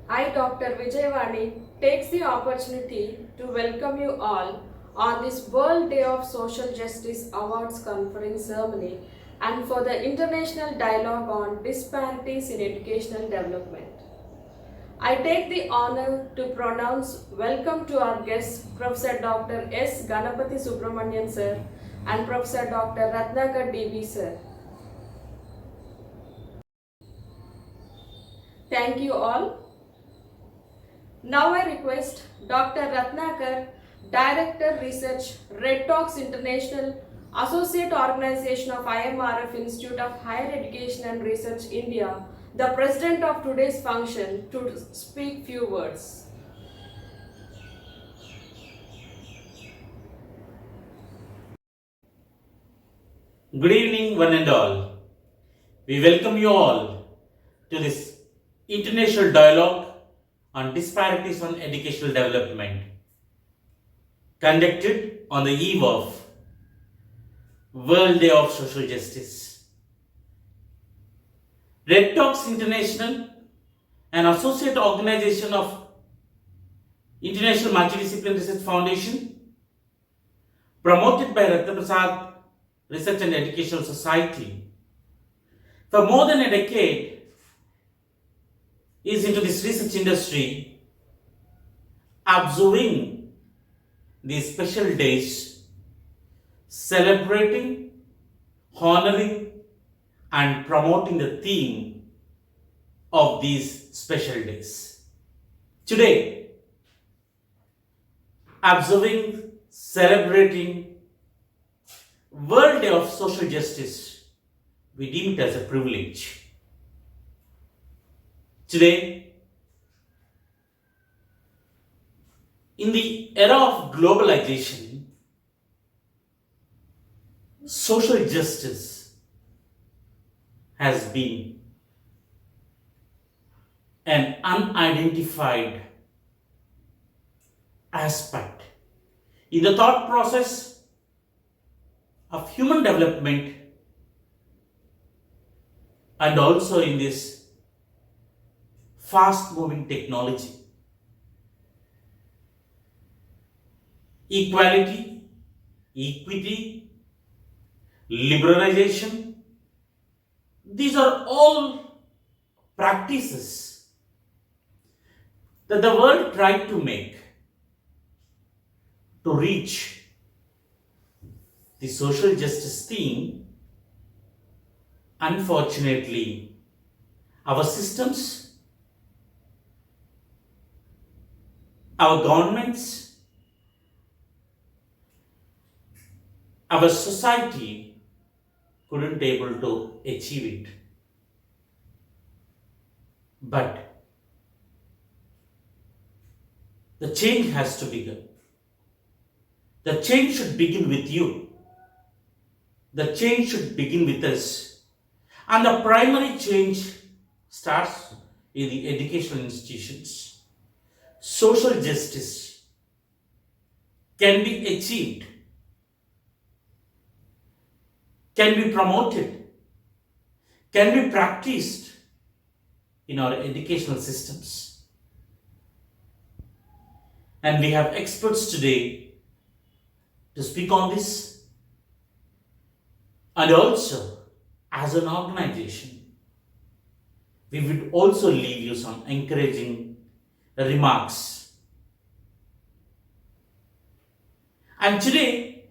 I, Dr. Vijayvani, takes the opportunity to welcome you all on this World Day of Social Justice Awards conferring ceremony and for the International Dialogue on Disparities in Educational Development. I take the honor to pronounce welcome to our guests, Professor Dr. S. Ganapathy Subramanian sir and Professor Dr. Ratnakar DB sir. Thank you all. Now I request Dr. Ratnakar, Director Research, Red Talks International, Associate Organization of IMRF Institute of Higher Education and Research India, the President of today's function, to speak few words. Good evening, one and all. We welcome you all to this international dialogue on disparities on educational development, conducted on the eve of World Day of Social Justice. Red Talks International, an associate organization of International Multidisciplinary Research Foundation, promoted by Ratnaprasad Research and Educational Society, for more than a decade is into this research industry, observing these special days, celebrating, honoring, and promoting the theme of these special days. Today, observing, celebrating World Day of Social Justice, we deem it as a privilege. Today, in the era of globalization, social justice has been an unidentified aspect in the thought process of human development and also in this fast moving technology. Equality, equity, liberalization, these are all practices that the world tried to make to reach the social justice theme. Unfortunately, our systems, our governments, our society couldn't able to achieve it. But the change has to begin. The change should begin with you. The change should begin with us. And the primary change starts in the educational institutions. Social justice can be achieved, can be promoted, can be practiced in our educational systems. And we have experts today to speak on this. And also, as an organization, we would also leave you some encouraging remarks. And today,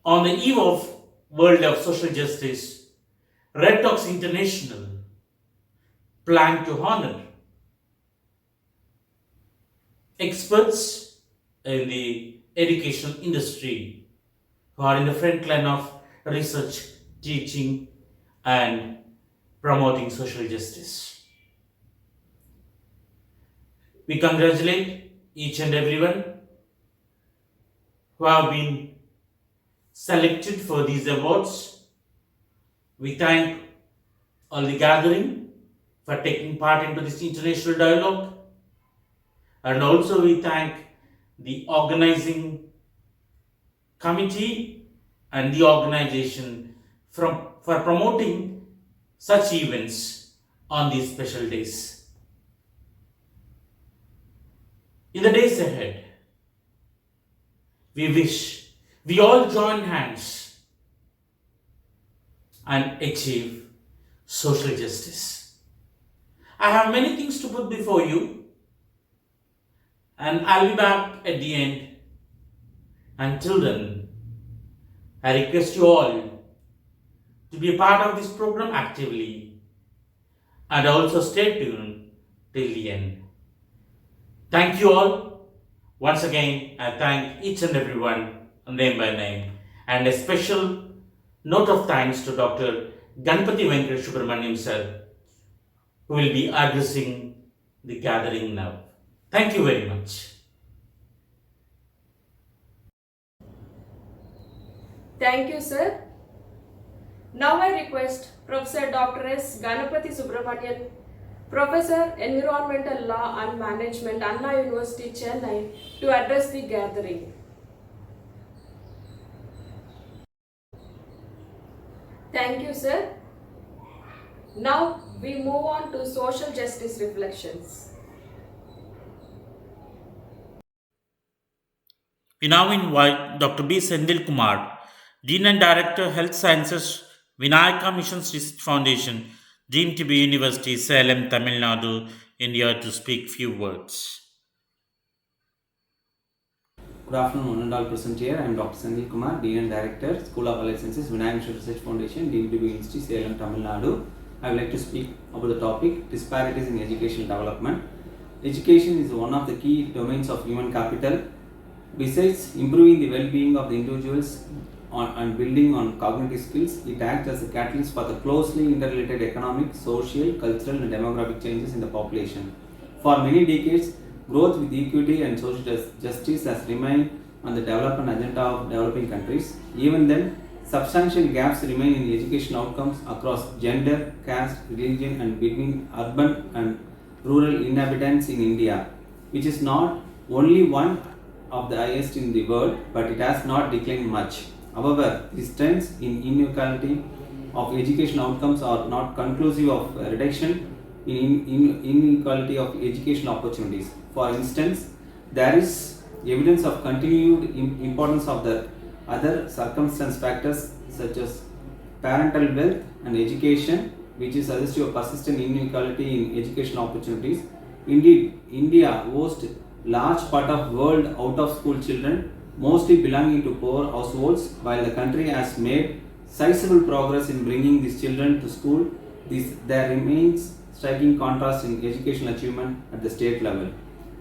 on the eve of World Day of Social Justice, Red Talks International plan to honor experts in the education industry who are in the front line of research, teaching, and promoting social justice. We congratulate each and everyone who have been selected for these awards. We thank all the gathering for taking part into this international dialogue, and also we thank the organizing committee and the organization for promoting such events on these special days. In the days ahead, we wish we all join hands and achieve social justice. I have many things to put before you, and I'll be back at the end. Until then, I request you all to be a part of this program actively and also stay tuned till the end. Thank you all. Once again, I thank each and everyone name by name, and a special note of thanks to Dr. Ganpati Venkat Subramaniam sir, who will be addressing the gathering now. Thank you very much. Thank you, sir. Now I request Professor Dr. S. Ganapathy Subramanian, Professor Environmental Law and Management, Anna University, Chennai, to address the gathering. Thank you, sir. Now we move on to social justice reflections. We now invite Dr. B. Sendil Kumar, Dean and Director, Health Sciences, Vinayaka Mission Research Foundation, deemed to be University, Salem, Tamil Nadu, India, to speak few words. Good afternoon, one and all present here. I am Dr. Sendil Kumar, Dean and Director, School of Health Sciences, Vinayaka Mission Research Foundation, deemed to be University, Salem, Tamil Nadu. I would like to speak about the topic Disparities in Educational Development. Education is one of the key domains of human capital. Besides improving the well-being of the individuals and building on cognitive skills, it acts as a catalyst for the closely interrelated economic, social, cultural and demographic changes in the population. For many decades, growth with equity and social justice has remained on the development agenda of developing countries. Even then, substantial gaps remain in education outcomes across gender, caste, religion and between urban and rural inhabitants in India, which is not only one of the highest in the world, but it has not declined much. However, these trends in inequality of education outcomes are not conclusive of a reduction in inequality of education opportunities. For instance, there is evidence of continued importance of the other circumstance factors such as parental wealth and education, which is suggestive of persistent inequality in education opportunities. Indeed, India hosts large part of world out of school children, mostly belonging to poor households. While the country has made sizable progress in bringing these children to school, there remains striking contrast in educational achievement at the state level.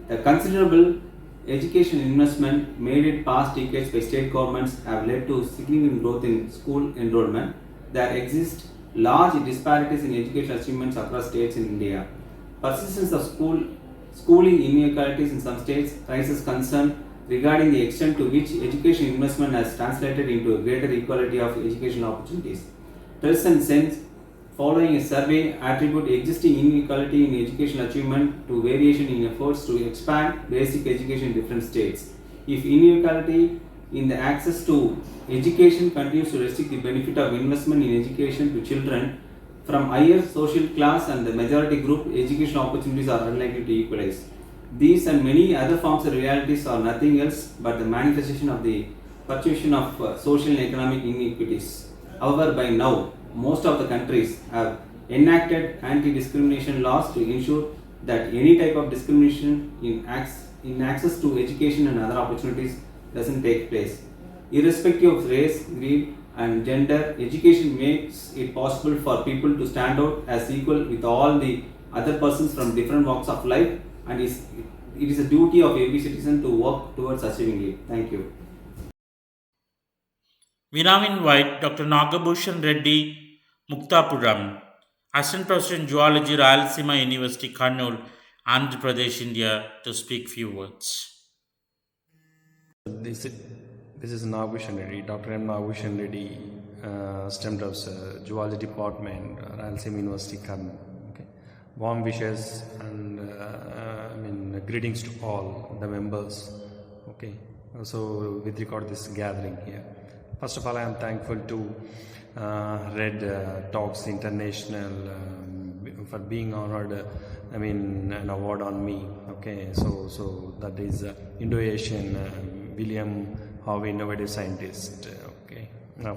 The considerable education investment made in past decades by state governments have led to significant growth in school enrollment. There exist large disparities in education achievements across states in India. Persistence of schooling inequalities in some states raises concern regarding the extent to which education investment has translated into a greater equality of educational opportunities. Present sense, following a survey, attribute existing inequality in educational achievement to variation in efforts to expand basic education in different states. If inequality in the access to education continues to restrict the benefit of investment in education to children from higher social class and the majority group, educational opportunities are unlikely to equalize. These and many other forms of realities are nothing else but the manifestation of the perpetuation of social and economic inequities. However, by now, most of the countries have enacted anti-discrimination laws to ensure that any type of discrimination in access to education and other opportunities doesn't take place. Irrespective of race, creed, and gender, education makes it possible for people to stand out as equal with all the other persons from different walks of life, and it is a duty of every citizen to work towards achieving it. Thank you. We now invite Dr. Nagabhushan Reddy Muktapuram, Assistant Professor in Zoology, Rayalaseema University, Kannur, Andhra Pradesh, India, to speak few words. This is Nagabhushan Reddy, Dr. M. Nagabhushan Reddy, STEM Professor, Zoology Department, Rayalaseema University, Kannur. Okay. Warm wishes and greetings to all the members. Okay. So with regard to this gathering here, first of all, I am thankful to Red Talks International for being honored, an award on me. Okay, so that is Indo-Asian William Harvey Innovative Scientist. Okay,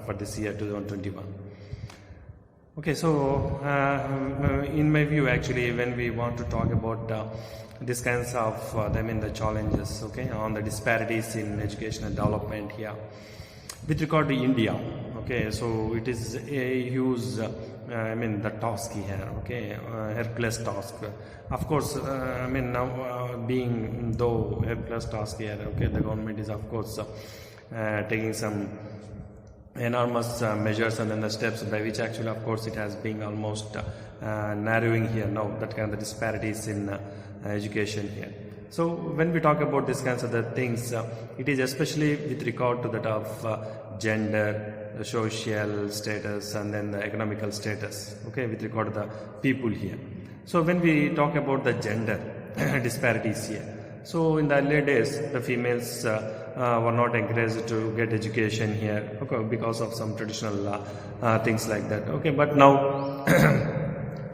for this year 2021. Okay, so in my view, actually, when we want to talk about these kinds of the challenges, okay, on the disparities in educational development here, with regard to India, okay, so it is a huge, the task here, okay, Hercules task. Of course, now being though Hercules task here, okay, the government is of course taking some enormous measures and then the steps by which actually of course it has been almost narrowing here now that kind of the disparities in education here. So when we talk about these kinds of the things, it is especially with regard to that of gender, social status and then the economical status, okay, with regard to the people here. So when we talk about the gender disparities here, so in the earlier days the females were not encouraged to get education here, okay, because of some traditional things like that, okay, but now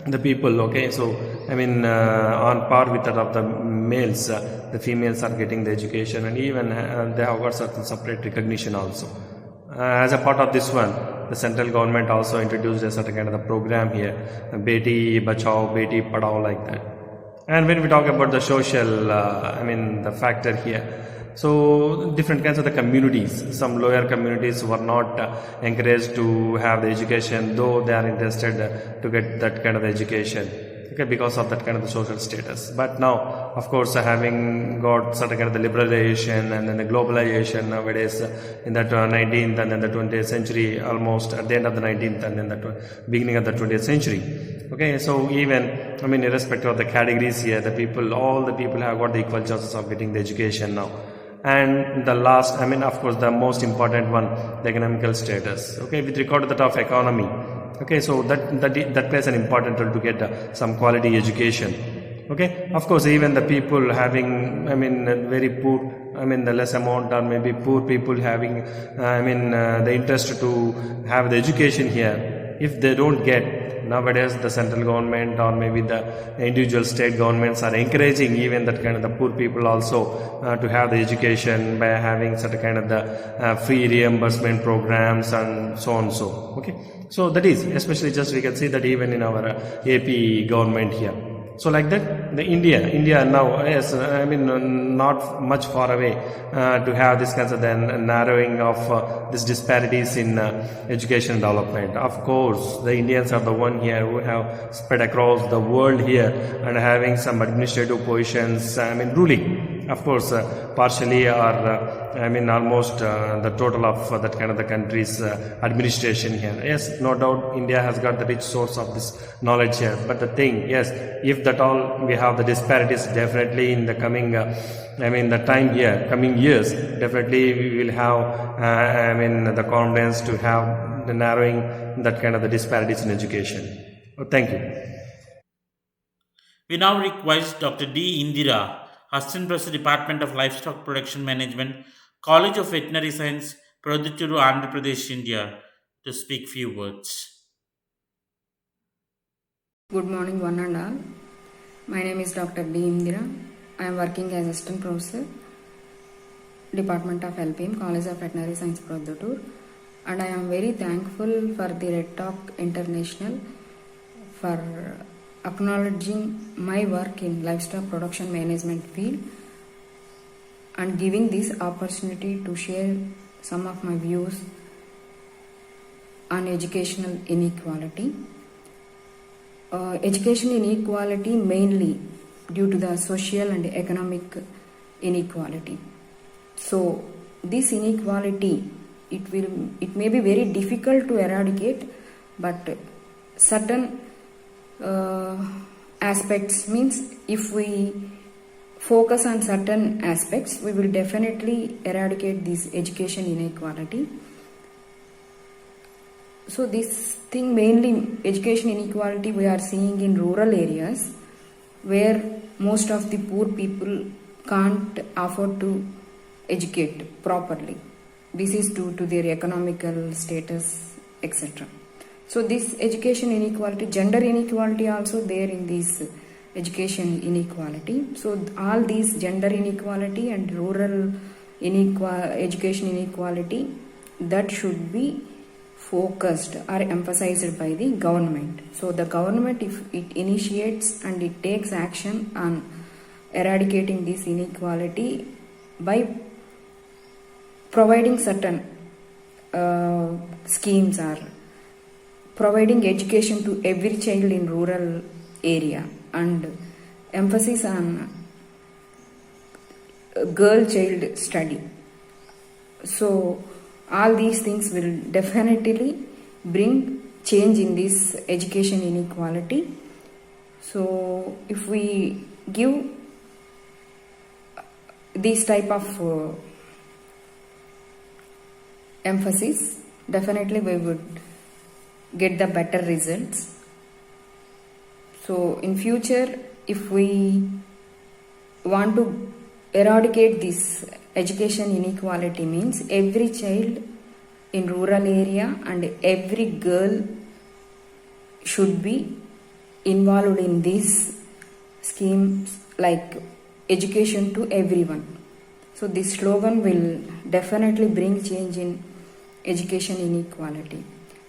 the people, okay, so on par with that of the males, the females are getting the education and even they have got certain separate recognition also. As a part of this one, the central government also introduced a certain kind of the program here, Beti Bachao, Beti Padhao, like that. And when we talk about the social, the factor here, so different kinds of the communities, some lower communities were not encouraged to have the education, though they are interested to get that kind of education, okay, because of that kind of the social status. But now, of course, having got certain kind of the liberalization and then the globalization nowadays in the 19th and then the 20th century, almost at the end of the 19th and then the beginning of the 20th century. Okay, so even, irrespective of the categories here, all the people have got the equal chances of getting the education now. And the last, of course, the most important one, the economical status. Okay, with regard to that of economy. Okay, so that plays an important role to get some quality education. Okay, of course, even the people having, very poor, the less amount or maybe poor people having, the interest to have the education here, if they don't get, nowadays the central government or maybe the individual state governments are encouraging even that kind of the poor people also to have the education by having certain kind of the free reimbursement programs and so on. So okay, so that is especially just we can see that even in our AP government here. So like that, the India now is, not much far away to have this kinds of then narrowing of these disparities in education development. Of course, the Indians are the one here who have spread across the world here and having some administrative positions, ruling. Of course, partially or almost the total of that kind of the country's administration here. Yes, no doubt India has got the rich source of this knowledge here. But the thing, yes, if that all we have the disparities, definitely in the coming, the time here, coming years, definitely we will have, the confidence to have the narrowing that kind of the disparities in education. Thank you. We now request Dr. D. Indira, Assistant Professor, Department of Livestock Production Management, College of Veterinary Science, Produtturu, Andhra Pradesh, India, to speak few words. Good morning, one and all. My name is Dr. D. Indira. I am working as Assistant Professor, Department of LPM, College of Veterinary Science, Produtturu, and I am very thankful for the Red Talk International for acknowledging my work in livestock production management field and giving this opportunity to share some of my views on educational inequality. Education inequality mainly due to the social and economic inequality. So this inequality, it may be very difficult to eradicate, but certain aspects means if we focus on certain aspects, we will definitely eradicate this education inequality. So this thing, mainly education inequality, we are seeing in rural areas where most of the poor people can't afford to educate properly. This is due to their economical status, etc. So this education inequality, gender inequality also there in this education inequality. So all these gender inequality and rural education inequality, that should be focused or emphasized by the government. So the government, if it initiates and it takes action on eradicating this inequality by providing certain schemes or providing education to every child in rural area and emphasis on girl child study. So all these things will definitely bring change in this education inequality. So if we give this type of emphasis, definitely we would get the better results. So in future, if we want to eradicate this education inequality, means every child in rural area and every girl should be involved in these schemes like education to everyone. So this slogan will definitely bring change in education inequality.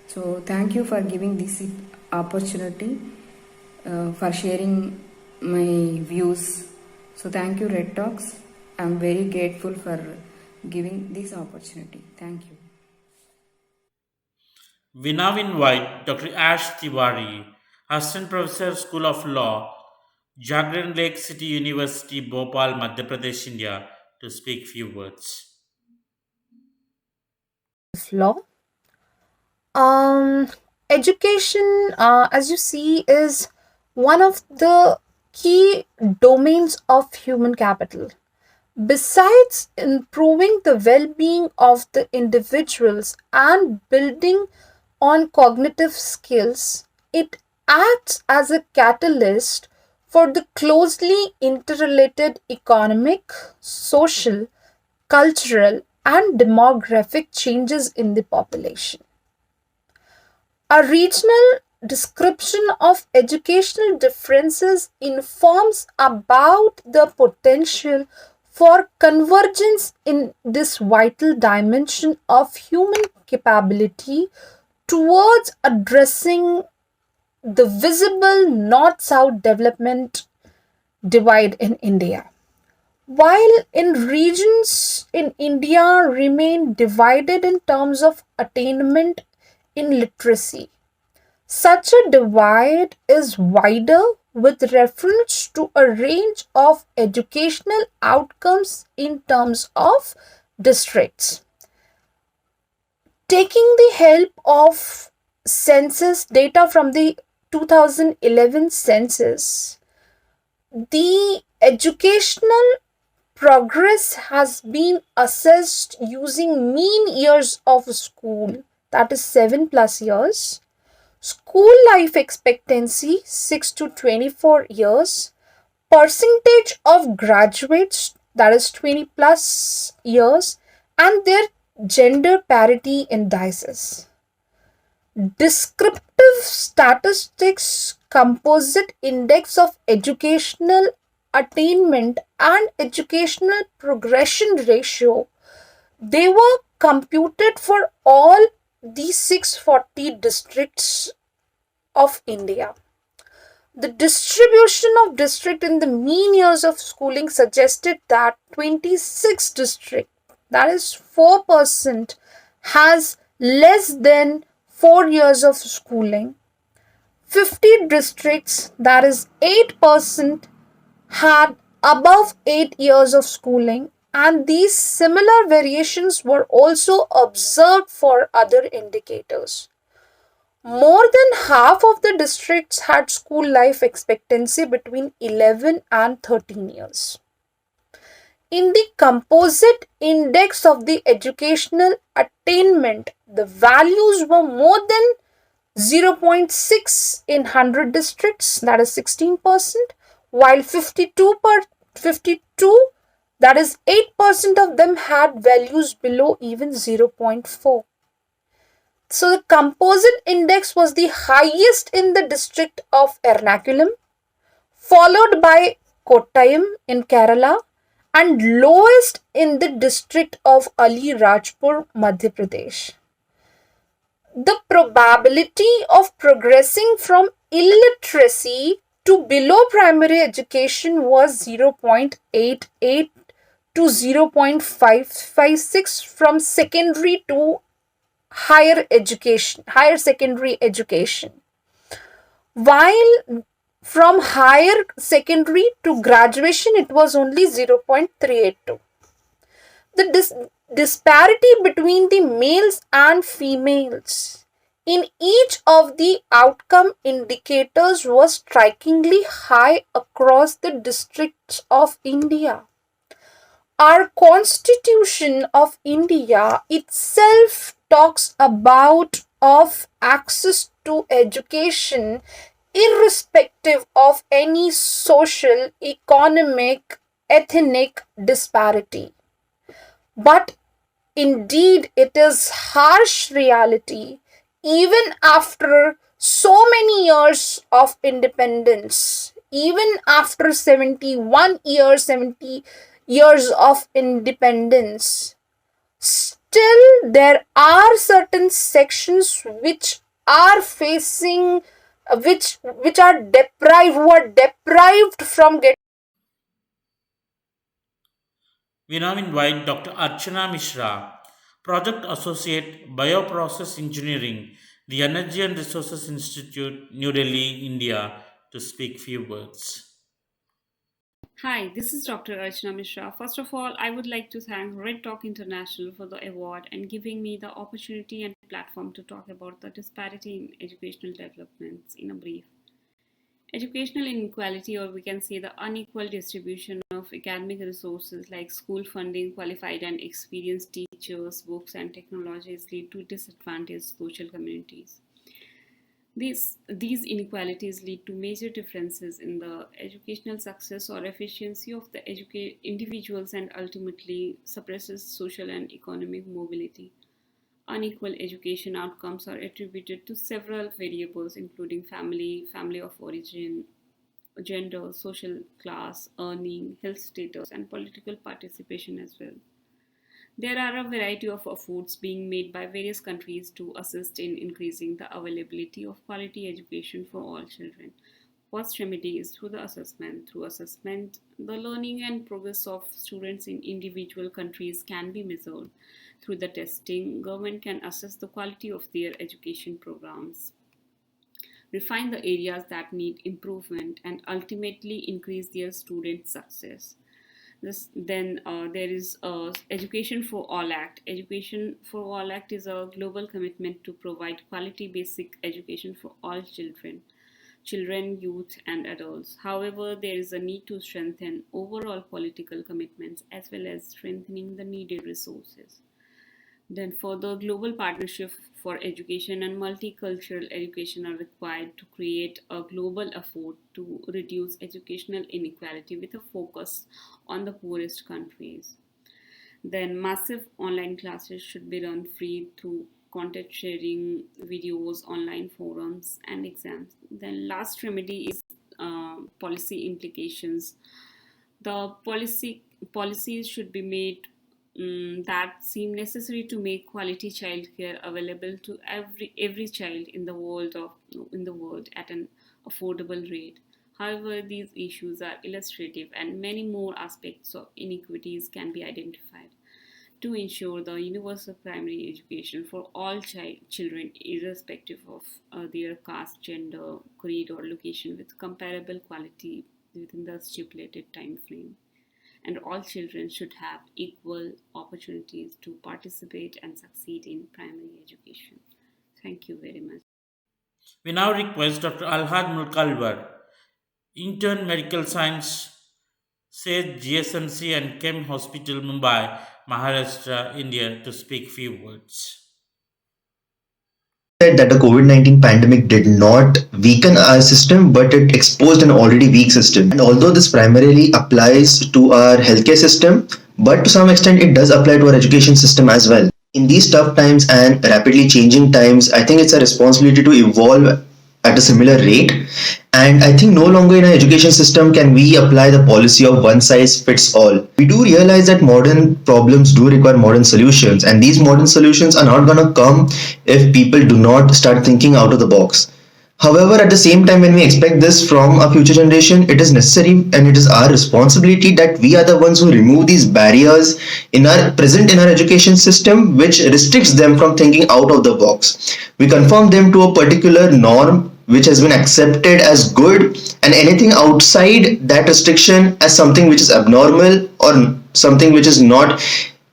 So thank you for giving this opportunity, for sharing my views. So thank you, Red Talks. I'm very grateful for giving this opportunity. Thank you. We now invite Dr. Ash Tiwari, Assistant Professor, School of Law, Jagran Lake City University, Bhopal, Madhya Pradesh, India, to speak few words. Law. Um, Education, as you see, is one of the key domains of human capital. Besides improving the well being of the individuals and building on cognitive skills, it acts as a catalyst for the closely interrelated economic, social, cultural, and demographic changes in the population. A regional description of educational differences informs about the potential for convergence in this vital dimension of human capability towards addressing the visible north-south development divide in India. While in regions in India remain divided in terms of attainment in literacy, such a divide is wider with reference to a range of educational outcomes in terms of districts. Taking the help of census data from the 2011 census, the educational progress has been assessed using mean years of school, that is 7+ years, school life expectancy 6 to 24 years, percentage of graduates, that is 20+ years, and their gender parity indices. Descriptive statistics composite index of educational attainment and educational progression ratio, they were computed for all the 640 districts of India. The distribution of district in the mean years of schooling suggested that 26 district, that is 4%, has less than 4 years of schooling. 50 districts, that is 8%, had above 8 years of schooling, and these similar variations were also observed for other indicators. More than half of the districts had school life expectancy between 11 and 13 years. In the composite index of the educational attainment, the values were more than 0.6 in 100 districts, that is 16%, while 52, that is 8% of them had values below even 0.4. So the composite index was the highest in the district of Ernakulam, followed by Kottayam in Kerala, and lowest in the district of Ali Rajpur, Madhya Pradesh. The probability of progressing from illiteracy to below primary education was 0.88 to 0.556 from secondary to higher secondary education, while from higher secondary to graduation it was only 0.382. The disparity between the males and females in each of the outcome indicators was strikingly high across the districts of India. Our Constitution of India itself talks about of access to education irrespective of any social, economic, ethnic disparity. But indeed, it is harsh reality even after so many years of independence, even after 70 years of independence, still there are certain sections which are facing which are deprived who are deprived from getting. We now invite Dr. Archana Mishra, Project Associate Bioprocess Engineering, the Energy and Resources Institute, New Delhi, India, to speak few words. Hi, this is Dr. Archana Mishra. First of all, I would like to thank Red Talk International for the award and giving me the opportunity and platform to talk about the disparity in educational developments in a brief. Educational inequality, or we can say the unequal distribution of academic resources like school funding, qualified and experienced teachers, books, and technologies lead to disadvantaged social communities. These inequalities lead to major differences in the educational success or efficiency of the individuals and ultimately suppresses social and economic mobility. Unequal education outcomes are attributed to several variables including family of origin, gender, social class, earning, health status, and political participation as well. There are a variety of efforts being made by various countries to assist in increasing the availability of quality education for all children. First remedy is through the assessment. Through assessment, the learning and progress of students in individual countries can be measured. Through the testing, government can assess the quality of their education programs, refine the areas that need improvement, and ultimately increase their student success. There is Education for All Act. Education for All Act is a global commitment to provide quality basic education for all children, youth, and adults. However, there is a need to strengthen overall political commitments as well as strengthening the needed resources. Then, further, global partnership for education and multicultural education are required to create a global effort to reduce educational inequality with a focus on the poorest countries. Then, massive online classes should be run free through content sharing, videos, online forums, and exams. Then, last remedy is policy implications. The policies should be made that seem necessary to make quality childcare available to every child in the world at an affordable rate. However, these issues are illustrative and many more aspects of inequities can be identified. To ensure the universal primary education for all children irrespective of their caste, gender, creed, or location with comparable quality within the stipulated time frame, and all children should have equal opportunities to participate and succeed in primary education. Thank you very much. We now request Dr. Alhad Mulkalwar, Intern Medical Science, SAGE GSMC and Chem Hospital, Mumbai, Maharashtra, India, to speak few words. Said that the COVID-19 pandemic did not weaken our system, but it exposed an already weak system. And although this primarily applies to our healthcare system, but to some extent it does apply to our education system as well. In these tough times and rapidly changing times, I think it's a responsibility to evolve at a similar rate. And I think no longer in our education system can we apply the policy of one size fits all. We do realize that modern problems do require modern solutions, and these modern solutions are not going to come if people do not start thinking out of the box. However, at the same time, when we expect this from our future generation, it is necessary and it is our responsibility that we are the ones who remove these barriers in our present in our education system, which restricts them from thinking out of the box. We conform them to a particular norm which has been accepted as good, and anything outside that restriction as something which is abnormal or something which is not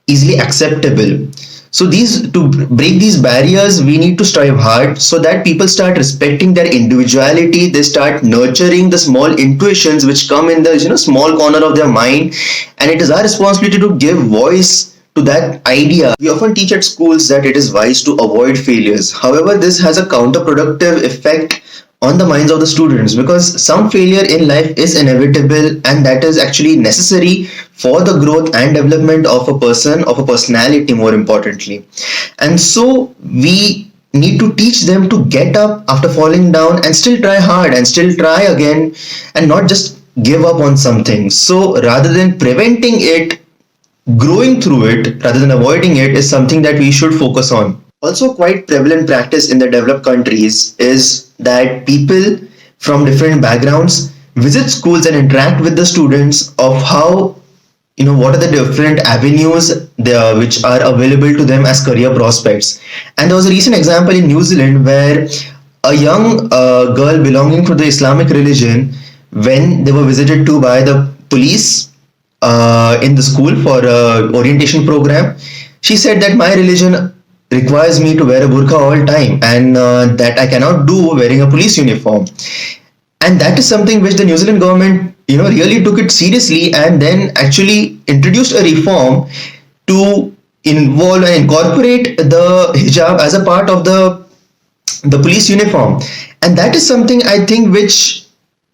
easily acceptable. So these to break these barriers, we need to strive hard so that people start respecting their individuality. They start nurturing the small intuitions which come in the small corner of their mind, and it is our responsibility to give voice to that idea. We often teach at schools that it is wise to avoid failures. However, this has a counterproductive effect on the minds of the students, because some failure in life is inevitable and that is actually necessary for the growth and development of a person, of a personality, more importantly. And so we need to teach them to get up after falling down and still try hard and still try again, and not just give up on something. So rather than preventing it, growing through it rather than avoiding it is something that we should focus on. Also, quite prevalent practice in the developed countries is that people from different backgrounds visit schools and interact with the students of how, what are the different avenues there which are available to them as career prospects. And there was a recent example in New Zealand where a young girl belonging to the Islamic religion, when they were visited to by the police in the school for a orientation program, she said that my religion requires me to wear a burqa all time, and that I cannot do wearing a police uniform. And that is something which the New Zealand government, really took it seriously, and then actually introduced a reform to involve and incorporate the hijab as a part of the police uniform. And that is something I think which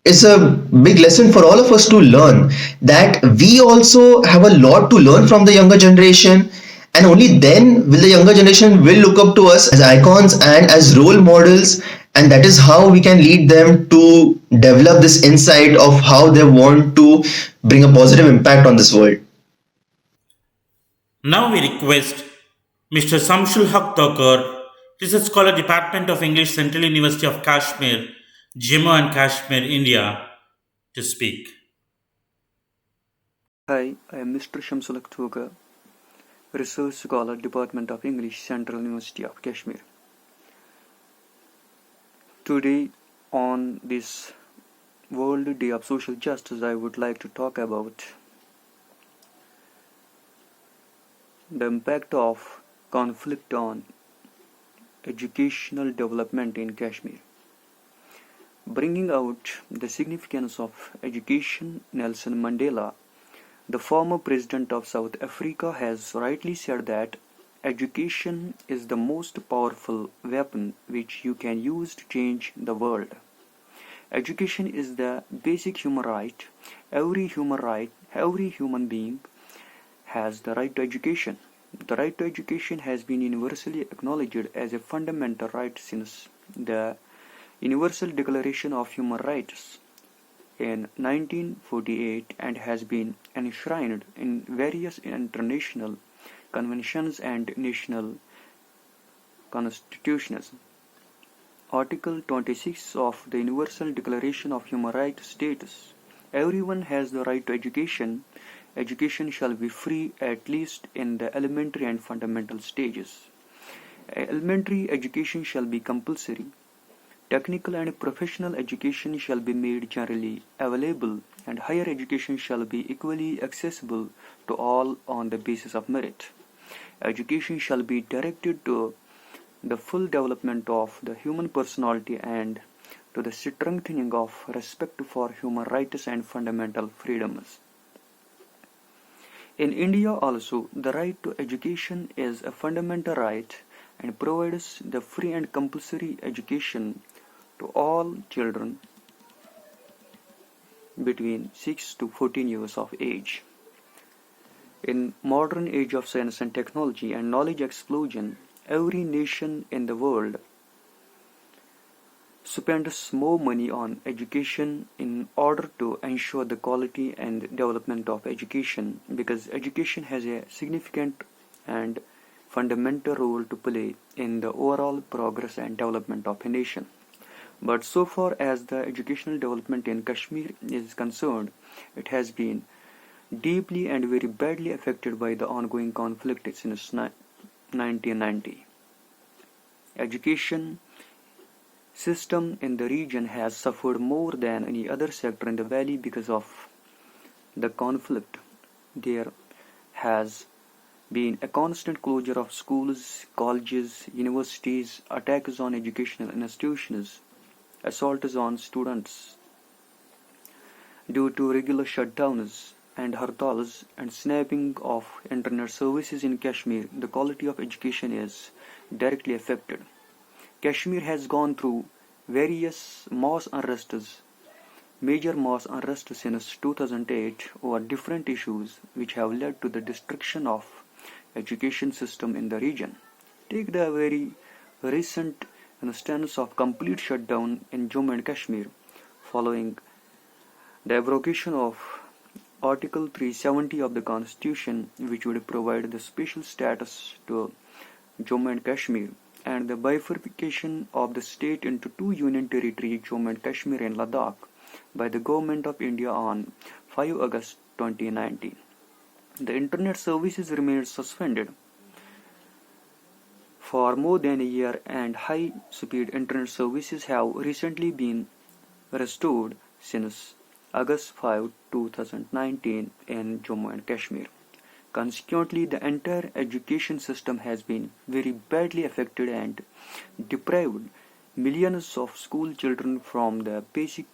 is a big lesson for all of us to learn, that we also have a lot to learn from the younger generation, and only then will the younger generation will look up to us as icons and as role models, and that is how we can lead them to develop this insight of how they want to bring a positive impact on this world. Now we request Mr. Samshul Haq Thakur, Research Scholar, Department of English, Central University of Kashmir, Jammu and Kashmir, India, to speak. Hi, I am Mr. Shamsul Haq, Research Scholar, Department of English, Central University of Kashmir. Today, on this World Day of Social Justice, I would like to talk about the impact of conflict on educational development in Kashmir. Bringing out the significance of education, Nelson Mandela, the former president of South Africa, has rightly said that education is the most powerful weapon which you can use to change the world. Education is the basic human right. Every human being has the right to education. The right to education has been universally acknowledged as a fundamental right since the Universal Declaration of Human Rights in 1948 and has been enshrined in various international conventions and national constitutions. Article 26 of the Universal Declaration of Human Rights states, "Everyone has the right to education. Education shall be free at least in the elementary and fundamental stages. Elementary education shall be compulsory. Technical and professional education shall be made generally available, and higher education shall be equally accessible to all on the basis of merit. Education shall be directed to the full development of the human personality and to the strengthening of respect for human rights and fundamental freedoms." In India also, the right to education is a fundamental right and provides the free and compulsory education to all children between 6 to 14 years of age. In modern age of science and technology and knowledge explosion, every nation in the world spends more money on education in order to ensure the quality and development of education, because education has a significant and fundamental role to play in the overall progress and development of a nation. But so far as the educational development in Kashmir is concerned, it has been deeply and very badly affected by the ongoing conflict since 1990. Education system in the region has suffered more than any other sector in the valley because of the conflict. There has been a constant closure of schools, colleges, universities, attacks on educational institutions, assaults on students due to regular shutdowns and hartals and snapping of internet services in Kashmir. The quality of education is directly affected. Kashmir has gone through various major mass unrests since 2008 over different issues which have led to the destruction of education system in the region. Take the very recent instance of complete shutdown in Jammu and Kashmir following the abrogation of Article 370 of the Constitution, which would provide the special status to Jammu and Kashmir, and the bifurcation of the state into two union territories, Jammu and Kashmir and Ladakh, by the Government of India on 5 August 2019. The internet services remained suspended for more than a year, and high-speed internet services have recently been restored since August 5, 2019 in Jammu and Kashmir. Consequently, the entire education system has been very badly affected and deprived millions of school children from the basic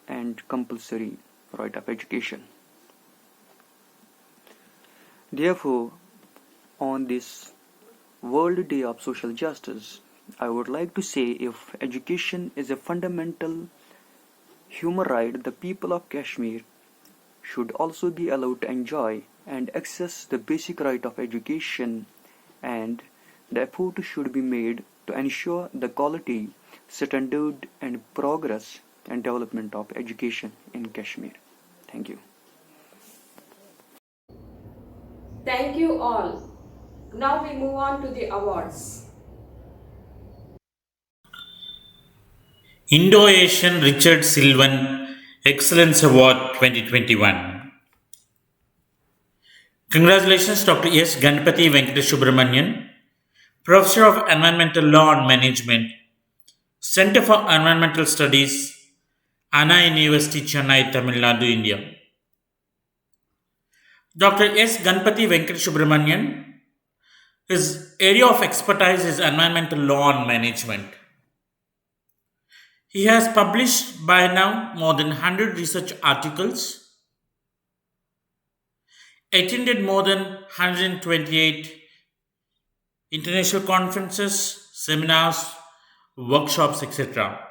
and compulsory right of education. Therefore, on this World Day of Social Justice, I would like to say, if education is a fundamental human right, the people of Kashmir should also be allowed to enjoy and access the basic right of education, and the effort should be made to ensure the quality, standard and progress and development of education in Kashmir. Thank you. Thank you all. Now we move on to the awards. Indo-Asian Richard Sylvan Excellence Award 2021. Congratulations, Dr. S. Ganpati Venkatesubramanian, Professor of Environmental Law and Management, Center for Environmental Studies, Anna University, Chennai, Tamil Nadu, India. Dr. S. Ganpati Venkatesubramanian, his area of expertise is environmental law and management. He has published by now more than 100 research articles, attended more than 128 international conferences, seminars, workshops, etc.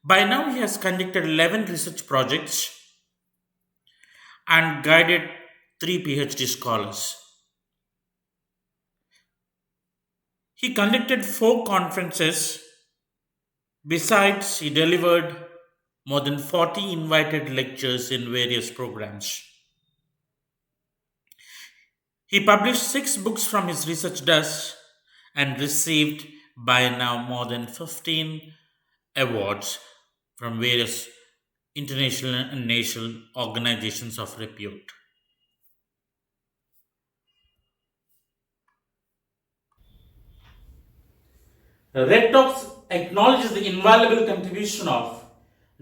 By now, he has conducted 11 research projects and guided 3 PhD scholars. He conducted 4 conferences. Besides, he delivered more than 40 invited lectures in various programs. He published 6 books from his research desk and received by now more than 15 awards from various international and national organizations of repute. Red Talks acknowledges the invaluable contribution of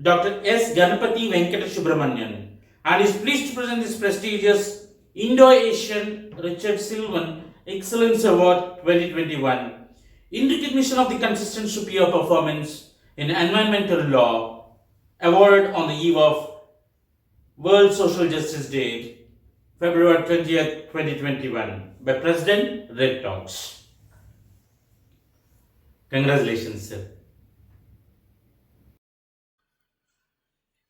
Dr. S. Ganpati Venkatesubramanian and is pleased to present this prestigious Indo-Asian Richard Sylvan Excellence Award 2021 in recognition of the consistent superior performance in environmental law, awarded on the eve of World Social Justice Day, February 20th, 2021 by President Red Talks. Congratulations, sir.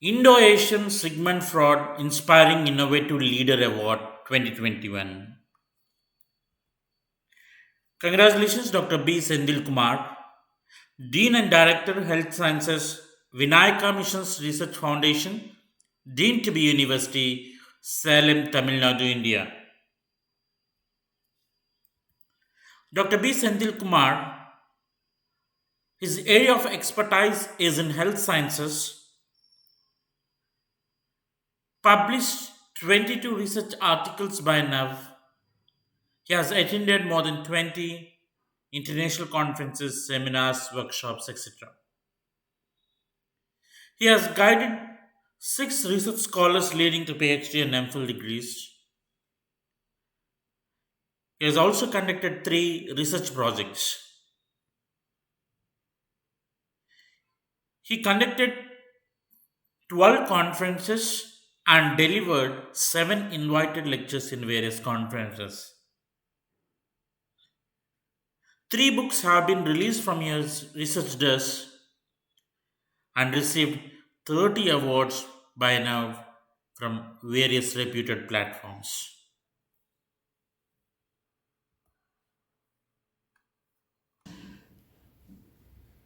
Indo-Asian Sigmund Fraud Inspiring Innovative Leader Award 2021. Congratulations, Dr. B. Sendil Kumar, Dean and Director, Health Sciences, Vinayaka Missions Research Foundation, Dean to be University, Salem, Tamil Nadu, India. Dr. B. Sendil Kumar, his area of expertise is in health sciences, published 22 research articles by now. He has attended more than 20 international conferences, seminars, workshops, etc. He has guided 6 research scholars leading to PhD and MPhil degrees. He has also conducted 3 research projects. He conducted 12 conferences and delivered 7 invited lectures in various conferences. 3 books have been released from his research desk and received 30 awards by now from various reputed platforms.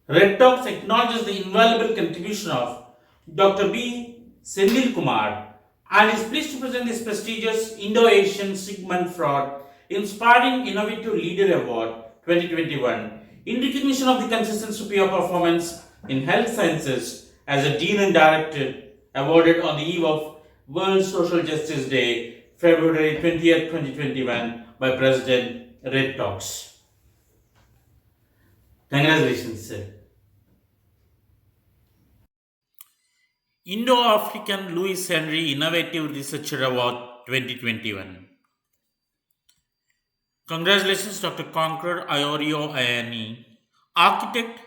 Red Talks acknowledges the invaluable contribution of Dr. B. Sendil Kumar and is pleased to present this prestigious Indo-Asian Sigmund Fraud Inspiring Innovative Leader Award 2021 in recognition of the consistent superior performance in health sciences as a Dean and Director awarded on the eve of World Social Justice Day, February 20th, 2021 by President Red Talks. Congratulations, sir. Indo-African Louis Henry Innovative Researcher Award 2021. Congratulations, Dr. Conqueror Iorio Ayani, Architect,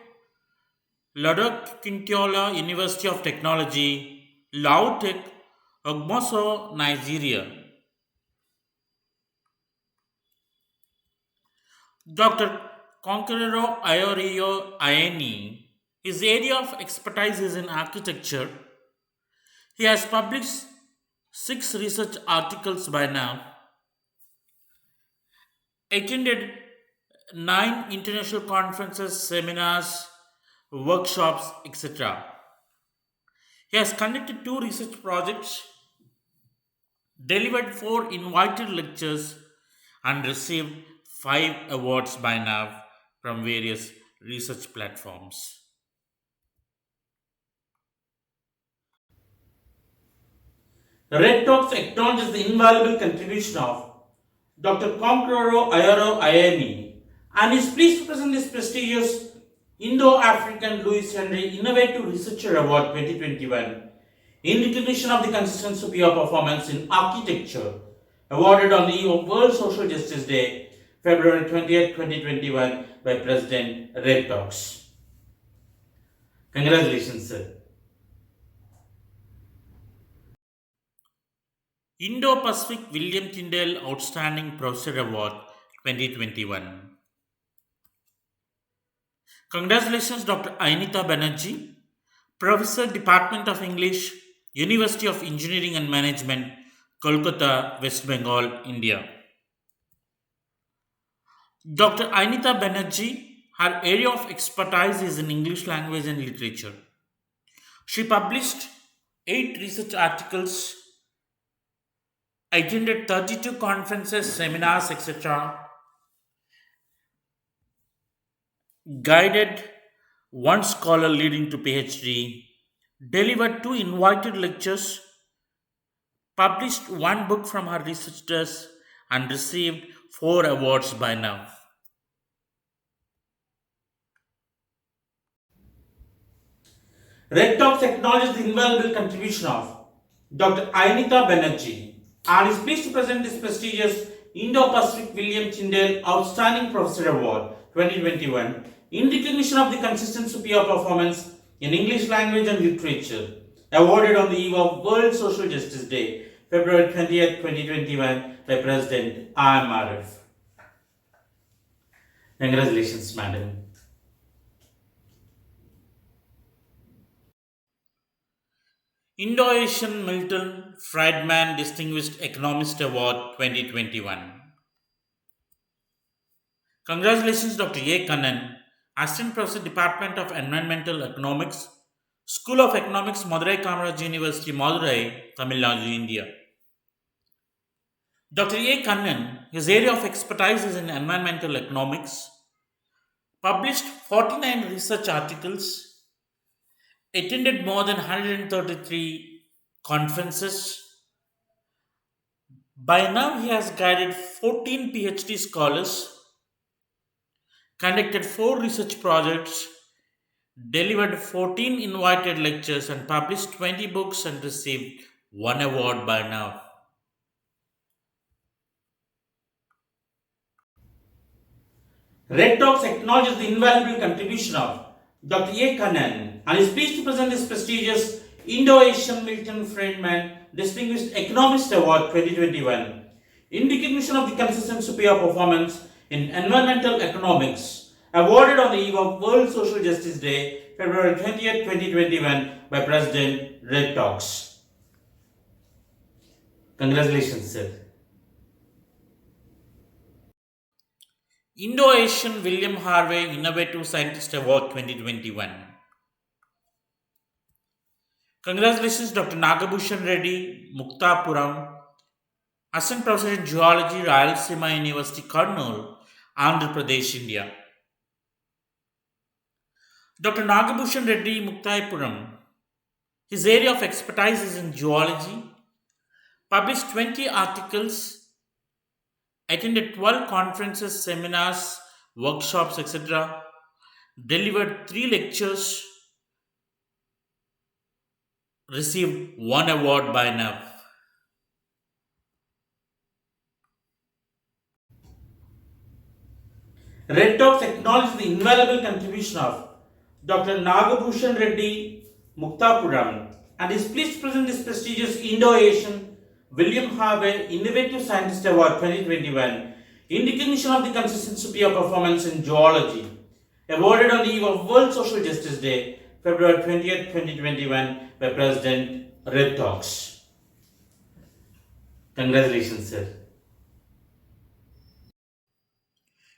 Ladok Quintiola University of Technology, Lautech, Ogboso, Nigeria. Dr. Conqueror Iorio Ayani, his area of expertise is in architecture. He has published 6 research articles by now, attended 9 international conferences, seminars, workshops, etc. He has conducted 2 research projects, delivered 4 invited lectures, and received 5 awards by now from various research platforms. Red Talks acknowledges the invaluable contribution of Dr. Conqueror Ayaro Ayemi and is pleased to present this prestigious Indo-African Louis Henry Innovative Researcher Award 2021 in recognition of the consistent superior performance in architecture awarded on the eve of World Social Justice Day, February 20th, 2021 by President Red Talks. Congratulations, sir. Indo-Pacific William Tyndale Outstanding Professor Award 2021. Congratulations, Dr. Ainita Banerjee, Professor, Department of English, University of Engineering and Management, Kolkata, West Bengal, India. Dr. Ainita Banerjee, her area of expertise is in English language and literature. She published 8 research articles, attended 32 conferences, seminars, etc., guided 1 scholar leading to PhD, delivered 2 invited lectures, published 1 book from her research desk, and received 4 awards by now. Red Talks acknowledges the invaluable contribution of Dr. Ainita Banerjee and is pleased to present this prestigious Indo-Pacific William Tyndale Outstanding Professor Award 2021 in recognition of the consistent superior performance in English language and literature awarded on the eve of World Social Justice Day, February 20th, 2021 by President IMRF. Congratulations, madam. Indo-Asian Milton Friedman Distinguished Economist Award 2021. Congratulations, Dr. A. Kannan, Assistant Professor, Department of Environmental Economics, School of Economics, Madurai Kamaraj University, Madurai, Tamil Nadu, India. Dr. A. Kannan, his area of expertise is in environmental economics, published 49 research articles, attended more than 133 conferences. By now, he has guided 14 PhD scholars, conducted 4 research projects, delivered 14 invited lectures, and published 20 books and received 1 award by now. Red Talks acknowledges the invaluable contribution of Dr. A. Kannan and is pleased to present this prestigious Indo-Asian Milton Friedman Distinguished Economist Award 2021 in recognition of the consistent superior performance in environmental economics, awarded on the eve of World Social Justice Day, February 20th, 2021 by President Red Talks. Congratulations, sir. Indo-Asian William Harvey Innovative Scientist Award 2021. Congratulations, Dr. Nagabhushan Reddy, Muktapuram, Assistant Professor in Geology, Rayalaseema University, Kurnool, Andhra Pradesh, India. Dr. Nagabhushan Reddy, Muktapuram, his area of expertise is in geology, published 20 articles, attended 12 conferences, seminars, workshops, etc., delivered 3 lectures, received 1 award by now. Red Talks acknowledges the invaluable contribution of Dr. Nagabhushan Reddy Muktapuram and is pleased to present this prestigious Indo-Asian William Harvey Innovative Scientist Award 2021 in recognition of the consistent superior performance in geology, awarded on the eve of World Social Justice Day, February 20th, 2021 by President Red Talks. Congratulations, sir.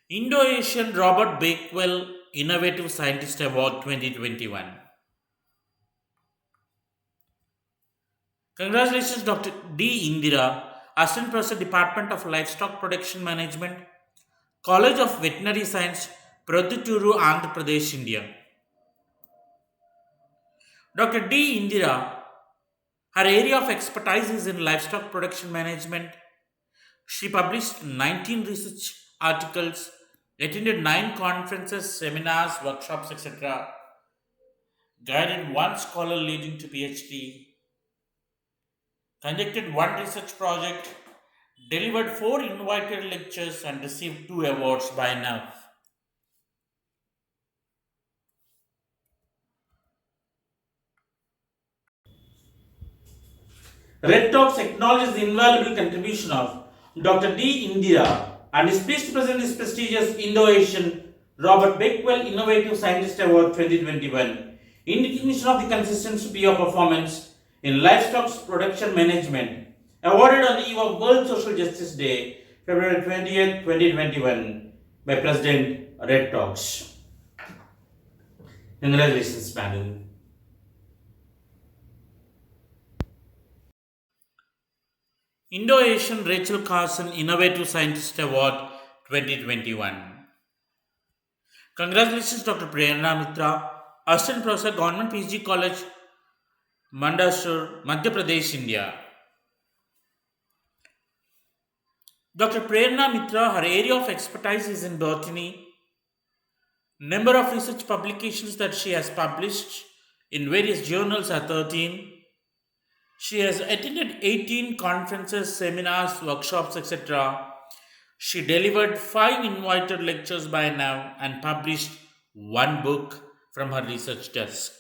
Indo-Asian Robert Bakewell Innovative Scientist Award 2021. Congratulations, Dr. D. Indira, Assistant Professor, Department of Livestock Production Management, College of Veterinary Science, Produturu, Andhra Pradesh, India. Dr. D. Indira, her area of expertise is in livestock production management. She published 19 research articles, attended 9 conferences, seminars, workshops, etc., guided 1 scholar leading to PhD, conducted 1 research project, delivered 4 invited lectures, and received 2 awards by now. Red Talks acknowledges the invaluable contribution of Dr. D. Indira and is pleased to present this prestigious Indo-Asian Robert Bakewell Innovative Scientist Award 2021 in recognition of the consistent superior performance in livestock production management, awarded on the eve of World Social Justice Day, February 20th, 2021 by President Red Talks. Congratulations, panel. Indo-Asian Rachel Carson Innovative Scientist Award 2021. Congratulations, Dr. Prerna Mitra, Assistant Professor, Government PG College, Mandasur, Madhya Pradesh, India. Dr. Prerna Mitra, her area of expertise is in botany. Number of research publications that she has published in various journals are 13. She has attended 18 conferences, seminars, workshops, etc. She delivered 5 invited lectures by now and published 1 book from her research desk.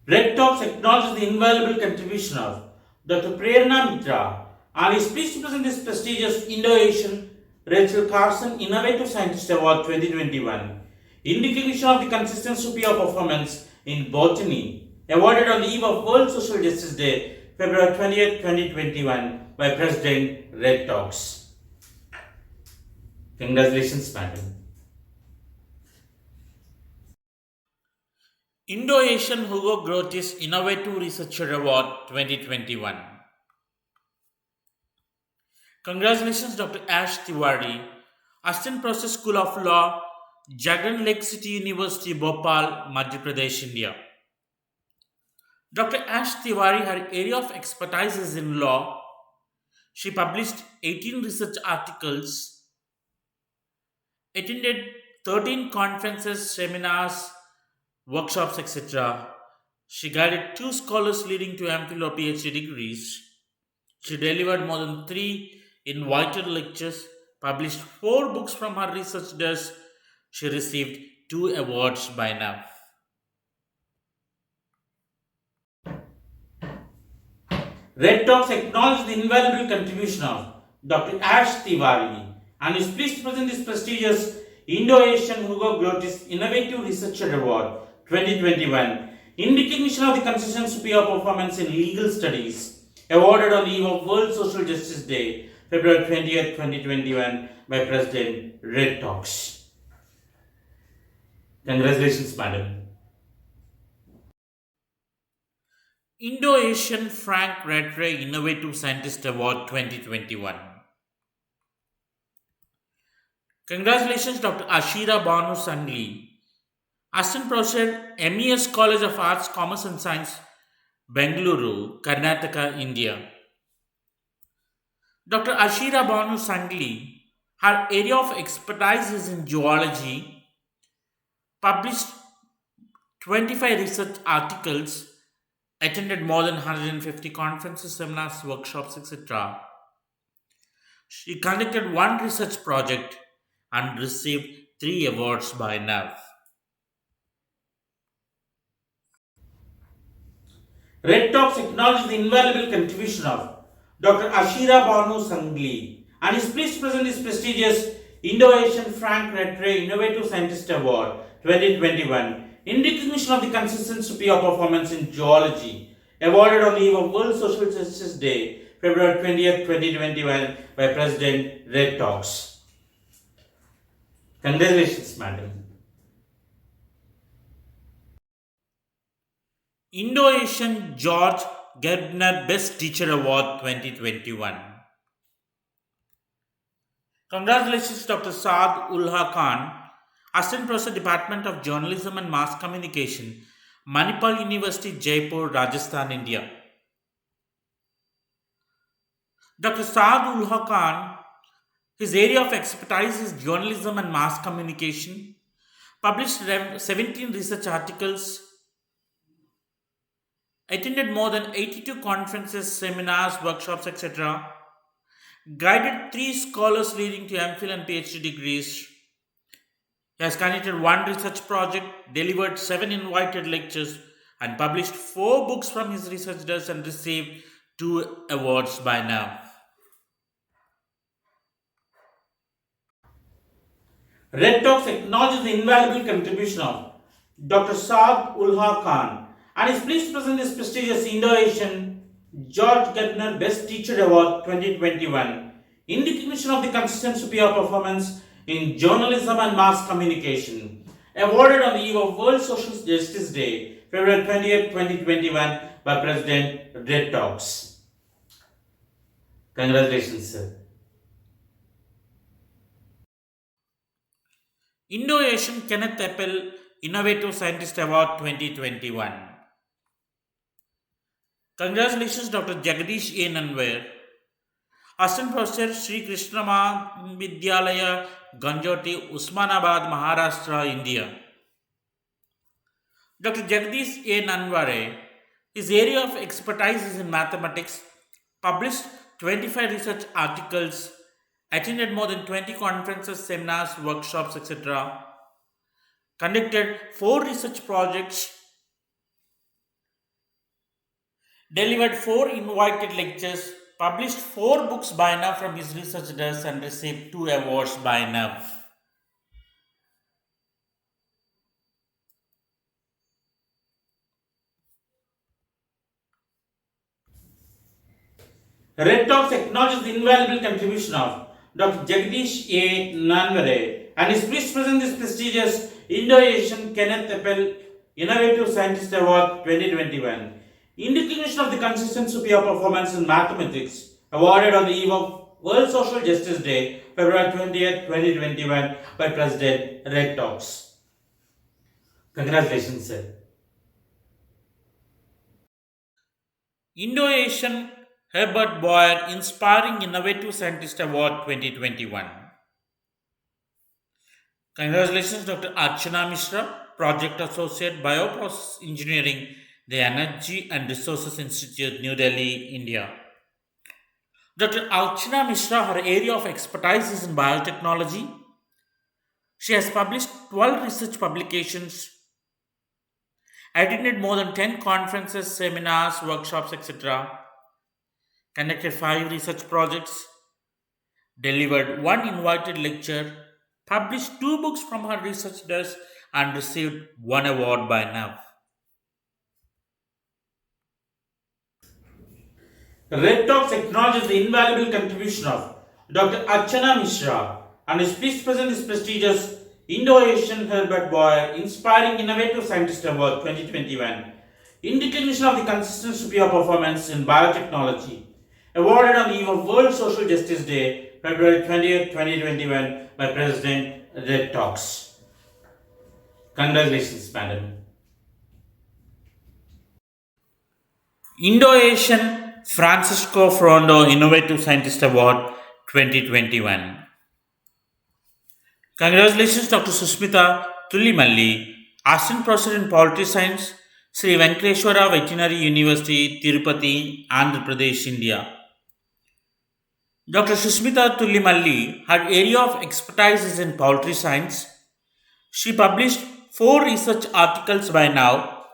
Red Talks acknowledges the invaluable contribution of Dr. Prerna Mitra and is pleased to present this prestigious Indo-Asian Rachel Carson Innovative Scientist Award 2021 in recognition of the consistent superior performance in botany, awarded on the eve of World Social Justice Day, February 20th, 2021, by President Red Talks. Congratulations, madam. Indo-Asian Hugo Grotius Innovative Researcher Award 2021. Congratulations, Dr. Ash Tiwari, Assistant Professor, School of Law, Jagan Lake City University, Bhopal, Madhya Pradesh, India. Dr. Ash Tiwari, her area of expertise is in law. She published 18 research articles, attended 13 conferences, seminars, workshops, etc. She guided 2 scholars leading to MPhil or PhD degrees. She delivered more than 3 invited lectures, published 4 books from her research desk. She received 2 awards by now. Red Talks acknowledge the invaluable contribution of Dr. Ash Tiwari and is pleased to present this prestigious Indo-Asian Hugo Grotius Innovative Researcher Award 2021 in recognition of the consistent superior performance in legal studies, awarded on the eve of World Social Justice Day, February 20th, 2021, by President Red Talks. Congratulations, madam. Indo-Asian Frank Rattray Innovative Scientist Award 2021. Congratulations, Dr. Ashira Banu Sangli, Assistant Professor, MES College of Arts, Commerce and Science, Bengaluru, Karnataka, India. Dr. Ashira Banu Sangli, her area of expertise is in geology, published 25 research articles, attended more than 150 conferences, seminars, workshops, etc. She conducted 1 research project and received 3 awards by now. Red Talks acknowledge the invaluable contribution of Dr. Ashira Banu Sangli and is pleased to present this prestigious Indo-Asian Frank Rattray Innovative Scientist Award 2021 in recognition of the consistent superior performance in geology, awarded on the eve of World Social Justice Day, February 20th, 2021, by President Red Talks. Congratulations, madam. Indo-Asian George Gerbner Best Teacher Award 2021. Congratulations, Dr. Saad Ulha Khan, Assistant Professor, Department of Journalism and Mass Communication, Manipal University, Jaipur, Rajasthan, India. Dr. Saad Ulha Khan, his area of expertise is journalism and mass communication, published 17 research articles, attended more than 82 conferences, seminars, workshops, etc., guided 3 scholars leading to MPhil and PhD degrees. He has conducted 1 research project, delivered 7 invited lectures, and published 4 books from his research desk and received 2 awards by now. Red Talks acknowledges the invaluable contribution of Dr. Saad Ulha Khan and is pleased to present this prestigious Indo-Asian George Gerbner Best Teacher Award 2021 in recognition of the consistent superior performance in journalism and mass communication, awarded on the eve of World Social Justice Day, February 20th, 2021, by President Red Talks. Congratulations, sir. Indo-Asian Kenneth Appel Innovative Scientist Award 2021. Congratulations, Dr. Jagadish A. Nanwar, Assistant Professor, Sri Krishna Vidyalaya, Ganjoti, Usmanabad, Maharashtra, India. Dr. Jagadish A. Nanware, his area of expertise is in mathematics, published 25 research articles, attended more than 20 conferences, seminars, workshops, etc., conducted 4 research projects, delivered 4 invited lectures, published 4 books by now from his research desk, and received 2 awards by now. Red Talks acknowledges the invaluable contribution of Dr. Jagdish A. Nanvare and is pleased to present this prestigious Indo-Asian Kenneth Appel Innovative Scientist Award 2021 in recognition of the consistent superior performance in mathematics awarded on the eve of World Social Justice Day, February 20th, 2021 by President Red Talks. Congratulations, sir. Indo-Asian Herbert Boyer Inspiring Innovative Scientist Award 2021. Congratulations, Dr. Archana Mishra, Project Associate, Bioprocess Engineering, the Energy and Resources Institute, New Delhi, India. Dr. Archana Mishra, her area of expertise is in biotechnology. She has published 12 research publications, attended more than 10 conferences, seminars, workshops, etc., conducted 5 research projects, delivered 1 invited lecture, published 2 books from her research desk, and received 1 award by now. Red Talks acknowledges the invaluable contribution of Dr. Archana Mishra and is pleased to present this prestigious Indo-Asian Herbert Boyer Inspiring Innovative Scientist Award 2021 in recognition of the consistent superior performance in biotechnology awarded on the eve of World Social Justice Day, February 20th, 2021 by President Red Talks. Congratulations, madam. Indo-Asian Francisco Frondo Innovative Scientist Award 2021. Congratulations, Dr. Susmita Tullimalli, Assistant Professor in Poultry Science, Sri Venkateshwara Veterinary University, Tirupati, Andhra Pradesh, India. Dr. Susmita Tullimalli, her area of expertise is in poultry science. She published 4 research articles by now,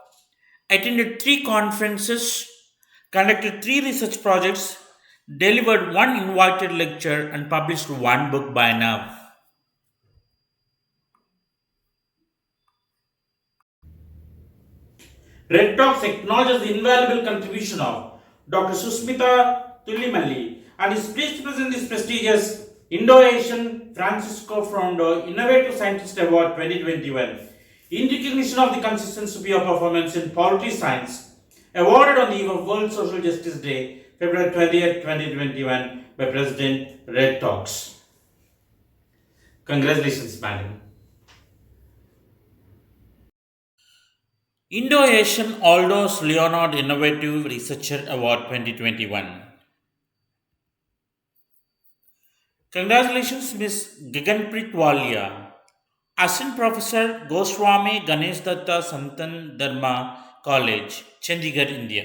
attended 3 conferences, conducted 3 research projects, delivered 1 invited lecture, and published 1 book by now. Red Talks acknowledges the invaluable contribution of Dr. Susmita Tullimalli and is pleased to present this prestigious Indo-Asian Francisco Frondo Innovative Scientist Award 2021 in recognition of the consistent superior performance in poultry science awarded on the eve of World Social Justice Day, February 20th, 2021 by President Red Talks. Congratulations, madam. Indo-Asian Aldous Leonard Innovative Researcher Award 2021. Congratulations, Ms. Gaganpreet Walia, Assistant Professor, Goswami Ganesh Datta Santan Dharma College, Chandigarh, India.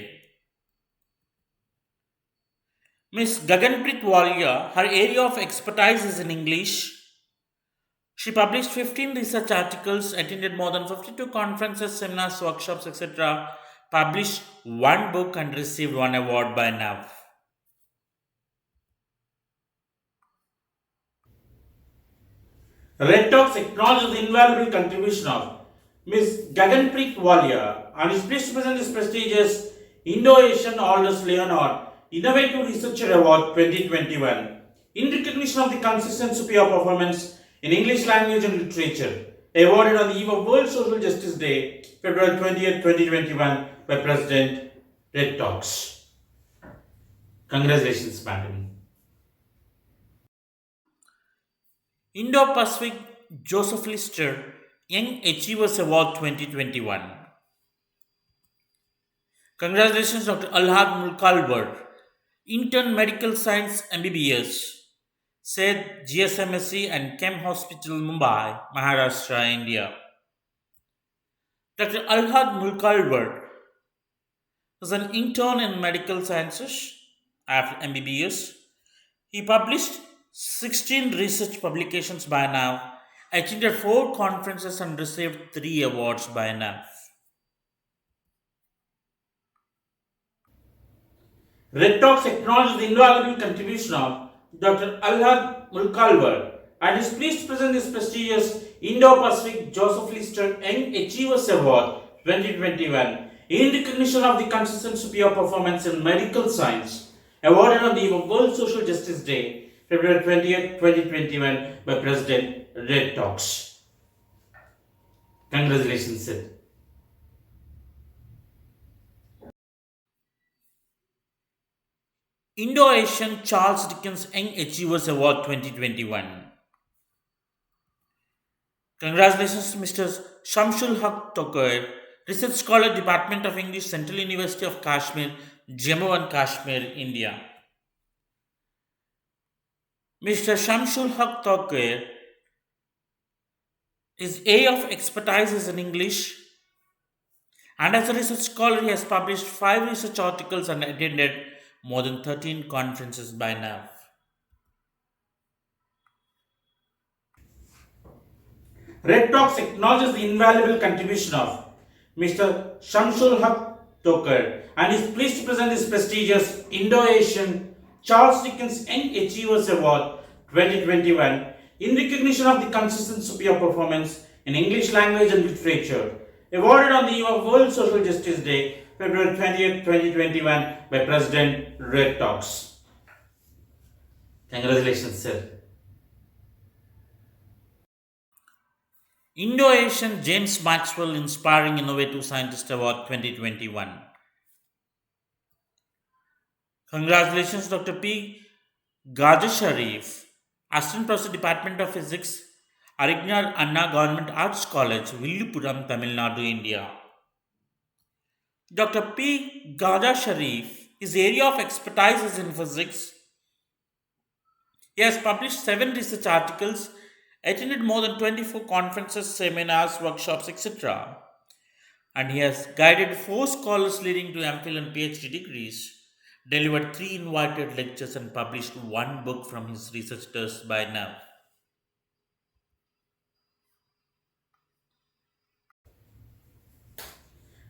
Ms. Gaganpreet Walia, her area of expertise is in English. She published 15 research articles, attended more than 52 conferences, seminars, workshops, etc., published 1 book, and received 1 award by now. Red Talks acknowledges the invaluable contribution of Ms. Gaganpreet Walia and is pleased to present this prestigious Indo-Asian Aldous Leonard Innovative Researcher Award 2021 in recognition of the consistent superior performance in English language and literature awarded on the eve of World Social Justice Day, February 20th, 2021 by President Red Talks. Congratulations, madam. Indo-Pacific Joseph Lister Young Achievers Award 2021. Congratulations, Dr. Alhad Mulkalwar, Intern Medical Science MBBS, SAID GSMSC and Chem Hospital, Mumbai, Maharashtra, India. Dr. Alhad Mulkalwar is an intern in medical sciences after MBBS. He published 16 research publications by now, attended 4 conferences, and received 3 awards by now. Red Talks acknowledges the invaluable contribution of Dr. Alhad Mulkalwar and is pleased to present this prestigious Indo-Pacific Joseph Lister Young Achievers Award 2021 in recognition of the consistent superior performance in medical science awarded on the eve of World Social Justice Day, February 20th, 2021 by President Red Talks. Congratulations, sir. Indo-Asian Charles Dickens Young Achievers Award 2021. Congratulations, Mr. Shamsul Haq Tokar, Research Scholar, Department of English, Central University of Kashmir, Jammu and Kashmir, India. Mr. Shamsul Haq Tokar, his area of expertise is in English, and as a research scholar, he has published 5 research articles and attended more than 13 conferences by now. Red Talks acknowledges the invaluable contribution of Mr. Shamsul Haq Tokar and is pleased to present this prestigious Indo-Asian Charles Dickens Young Achievers Award 2021 in recognition of the consistent superior performance in English language and literature, awarded on the eve of World Social Justice Day, February 20th, 2021 by President Red Talks. Congratulations, sir. Indo-Asian James Maxwell Inspiring Innovative Scientist Award 2021. Congratulations, Dr. P. Gaja Sharif, Assistant Professor, Department of Physics, Arignar Anna Government Arts College, Villupuram, Tamil Nadu, India. Dr. P. Gaja Sharif, his area of expertise is in physics. He has published 7 research articles, attended more than 24 conferences, seminars, workshops, etc. And he has guided 4 scholars leading to MPhil and PhD degrees, delivered 3 invited lectures, and published 1 book from his research desk by now.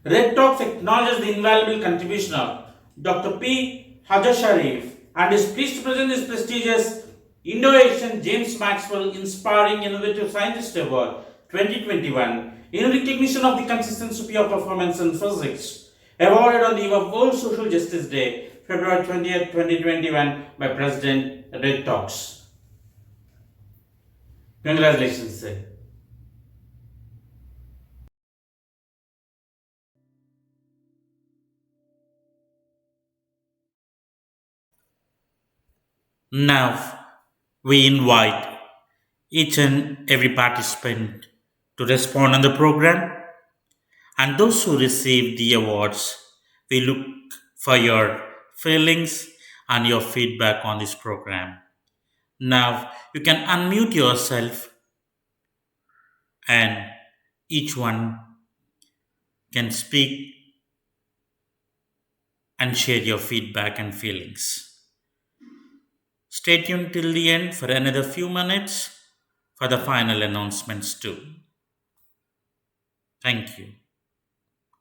Red Talks acknowledges the invaluable contribution of Dr. P. Haja Sharif and is pleased to present this prestigious Indo-Asian James Maxwell Inspiring Innovative Scientist Award 2021 in recognition of the consistent superior performance in physics, awarded on the eve of World Social Justice Day, February 20th, 2021 by President Red Talks. Congratulations, sir. Now, we invite each and every participant to respond on the program, and those who receive the awards, we look for your feelings and your feedback on this program. Now, you can unmute yourself and each one can speak and share your feedback and feelings. Stay tuned till the end for another few minutes for the final announcements too. Thank you.